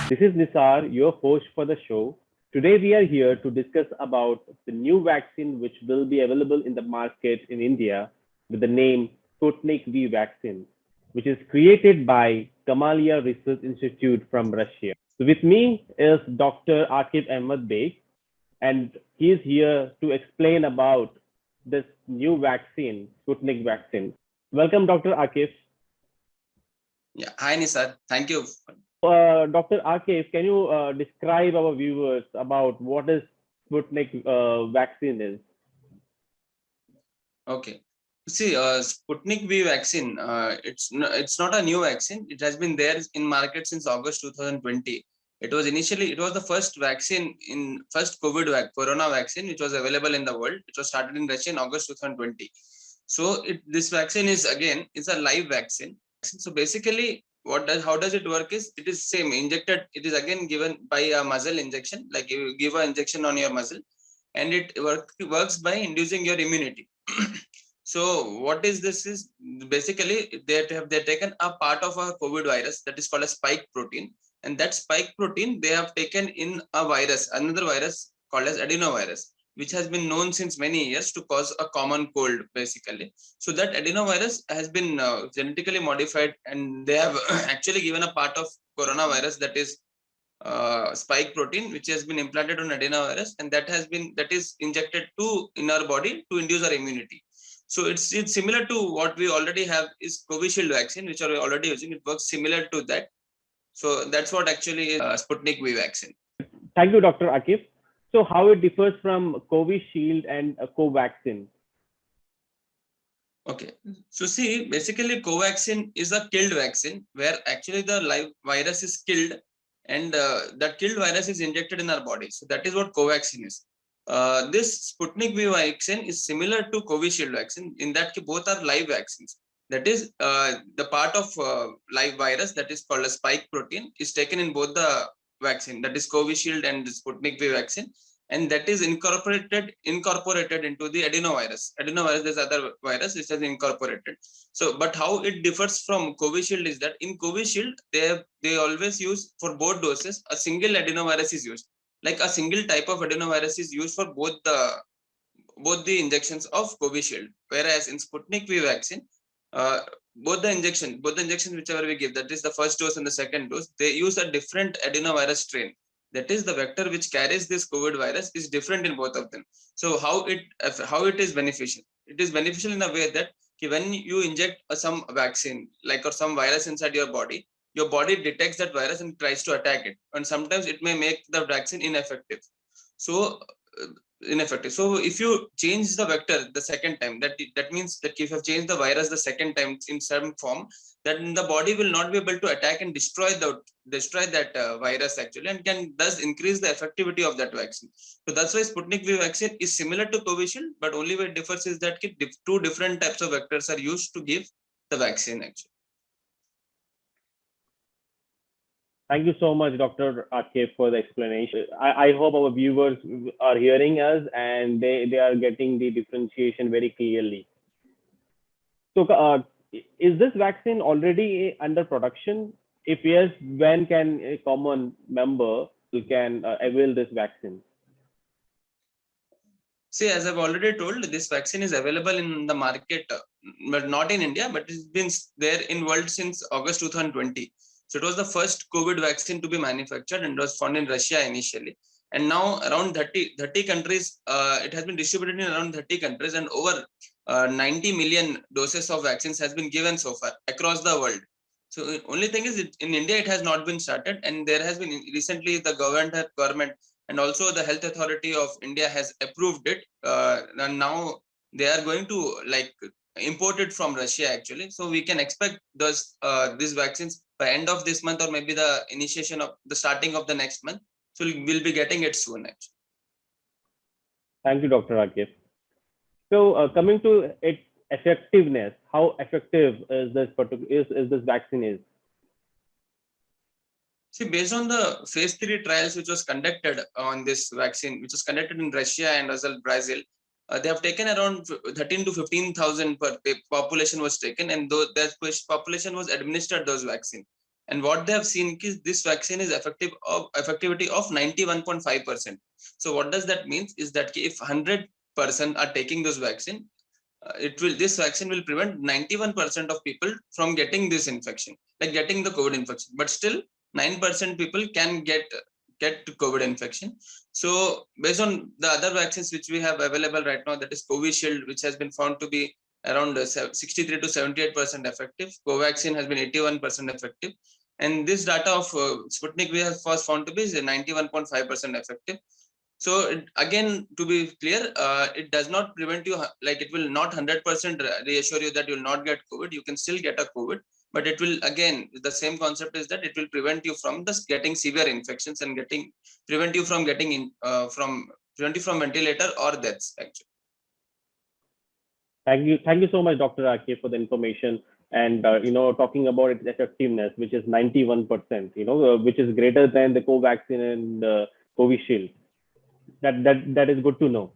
This is Nisar, your host for the show. Today we are here to discuss about the new vaccine which will be available in the market in India with the name Sputnik V Vaccine, which is created by Kamalia Research Institute from Russia. So with me is Dr. Akif Ahmed Beg, and he is here to explain about this new vaccine, Sputnik vaccine. Welcome, Dr. Akif. Yeah, hi Nisar. Thank you. Dr. Akif, can you describe our viewers about what is Sputnik vaccine is? Okay. See, Sputnik V vaccine. It's not a new vaccine. It has been there in market since August 2020. It was the first vaccine in first Corona vaccine which was available in the world. It was started in Russia in August 2020. So this vaccine is a live vaccine. So basically, how does it work is it is same injected. It is again given by a muzzle injection, like you give an injection on your muzzle, and works by inducing your immunity. So what is this is basically they taken a part of a COVID virus that is called a spike protein, and that spike protein they have taken in another virus called as adenovirus, which has been known since many years to cause a common cold basically. So that adenovirus has been genetically modified, and they have actually given a part of coronavirus that is spike protein which has been implanted on adenovirus, and that is injected to in our body to induce our immunity. So it's similar to what we already have is Covishield vaccine, which are we already using. It works similar to that. So that's what actually is Sputnik V vaccine. Thank you, Dr. Akif. So how it differs from Covishield and Covaxin? Okay, so see, basically Covaxin is a killed vaccine where actually the live virus is killed, and that killed virus is injected in our body. So that is what Covaxin is. This Sputnik V vaccine is similar to Covishield vaccine in that both are live vaccines. That is, the part of live virus that is called a spike protein is taken in both the vaccine, that is Covishield and the Sputnik V vaccine, and that is incorporated into the adenovirus. Adenovirus is other virus which is incorporated. So, but how it differs from Covishield is that in Covishield they always use for both doses a single adenovirus is used, like a single type of adenovirus is used for both the injections of Covishield. Whereas in Sputnik V vaccine, uh, both the injections whichever we give, that is the first dose and the second dose, they use a different adenovirus strain. That is the vector which carries this COVID virus is different in both of them. So how it is beneficial? It is beneficial in a way that when you inject some vaccine like or some virus inside your body detects that virus and tries to attack it, and sometimes it may make the vaccine ineffective. So so if you change the vector the second time, that means that if you have changed the virus the second time in some form, then the body will not be able to attack and destroy that virus actually, and can thus increase the effectivity of that vaccine. So that's why Sputnik V vaccine is similar to Covishield, but only way it differs is that two different types of vectors are used to give the vaccine actually. Thank you so much, Dr. Akif, for the explanation. I hope our viewers are hearing us and they are getting the differentiation very clearly. So, is this vaccine already under production? If yes, when can a common member can avail this vaccine? See, as I've already told, this vaccine is available in the market, but not in India, but it's been there in world since August 2020. So it was the first COVID vaccine to be manufactured and was found in Russia initially. And now around 30 countries, it has been distributed in around 30 countries, and over 90 million doses of vaccines has been given so far across the world. So the only thing is in India, it has not been started, and there has been recently the government and also the health authority of India has approved it, and now they are going to like import it from Russia actually. So we can expect these vaccines by end of this month, or maybe the starting of the next month. So we'll be getting it soon actually. Thank you, Dr. Akif. So, coming to its effectiveness, how effective is this vaccine is? See, based on the phase 3 trials which was conducted on this vaccine, which was conducted in Russia and as well Brazil, they have taken around 13 to 15,000 per population was taken, and that population was administered those vaccine. And what they have seen is this vaccine is effectivity of 91.5%. So what does that mean is that if 100% are taking this vaccine, this vaccine will prevent 91% of people from getting this infection, like getting the COVID infection. But still 9% people can get COVID infection. So based on the other vaccines which we have available right now, that is Covishield, which has been found to be around 63 to 78% effective. Covaxin has been 81% effective. And this data of Sputnik V was found to be 91.5% effective. So again, to be clear, it does not prevent you, like it will not 100% reassure you that you will not get COVID. You can still get a COVID, but it will, again, the same concept is that it will prevent you from getting severe infections and prevent you from getting prevent you from ventilator or deaths, actually. Thank you so much, Dr. Akif, for the information. And talking about its effectiveness, which is 91%, which is greater than the Covaxin and Covishield. That is good to know.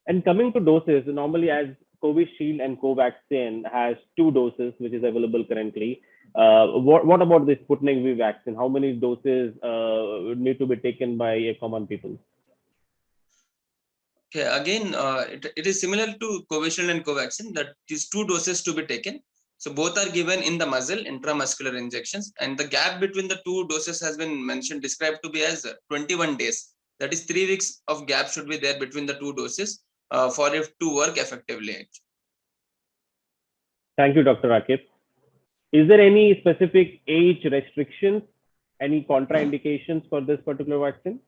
And coming to doses, normally as Covishield and Covaxin has 2 doses, which is available currently. What about the Sputnik V vaccine? How many doses need to be taken by a common people? Okay, again, it is similar to Covishield and Covaxin, that these 2 doses to be taken. So both are given in the muzzle, intramuscular injections, and the gap between the 2 doses has been described to be as 21 days. That is 3 weeks of gap should be there between the 2 doses for it to work effectively. Thank you, Dr. Akif. Is there any specific age restrictions, any contraindications for this particular vaccine?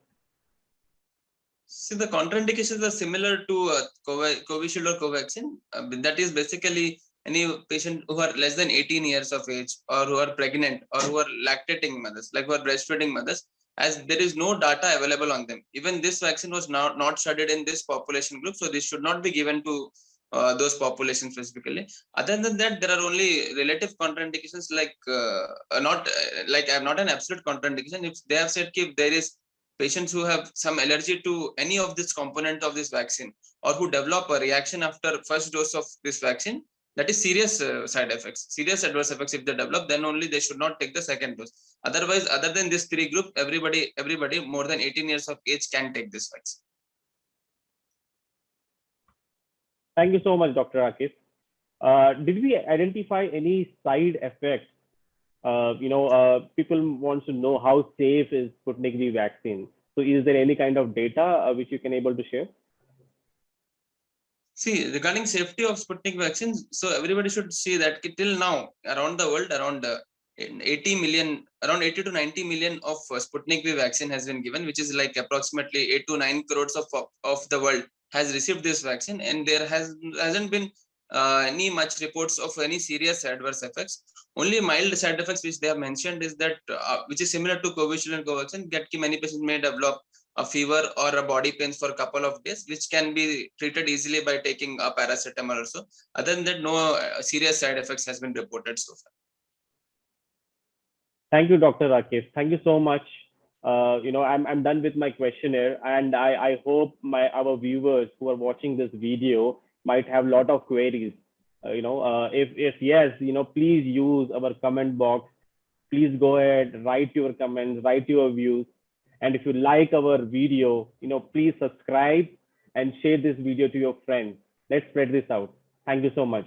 See, the contraindications are similar to Covishield or Covaxin. That is basically any patient who are less than 18 years of age, or who are pregnant, or who are lactating mothers, like who are breastfeeding mothers, as there is no data available on them. Even this vaccine was not studied in this population group, so this should not be given to those populations specifically. Other than that, there are only relative contraindications, like not an absolute contraindication. If they have said if there is patients who have some allergy to any of this component of this vaccine, or who develop a reaction after first dose of this vaccine, that is serious side effects, serious adverse effects. If they develop, then only they should not take the second dose. Otherwise, other than this 3 group, everybody more than 18 years of age can take this vaccine. Thank you so much, Dr. Akif. Did we identify any side effects? People want to know how safe is Sputnik V vaccine. So is there any kind of data which you can able to share? See, regarding safety of Sputnik vaccines, so everybody should see that till now, around the world, around 80 to 90 million of Sputnik V vaccine has been given, which is like approximately 8 to 9 crores of the world has received this vaccine, and there hasn't been any much reports of any serious adverse effects. Only mild side effects which they have mentioned is that which is similar to Covishield and Covaxin, that many patients may develop a fever or a body pains for a couple of days, which can be treated easily by taking a paracetamol also. Other than that, no serious side effects has been reported so far. Thank you, Dr. Akif. Thank you so much. I'm done with my questionnaire, and I hope our viewers who are watching this video might have a lot of queries. If yes, please use our comment box. Please go ahead, write your comments, write your views. And if you like our video, please subscribe and share this video to your friends. Let's spread this out. Thank you so much.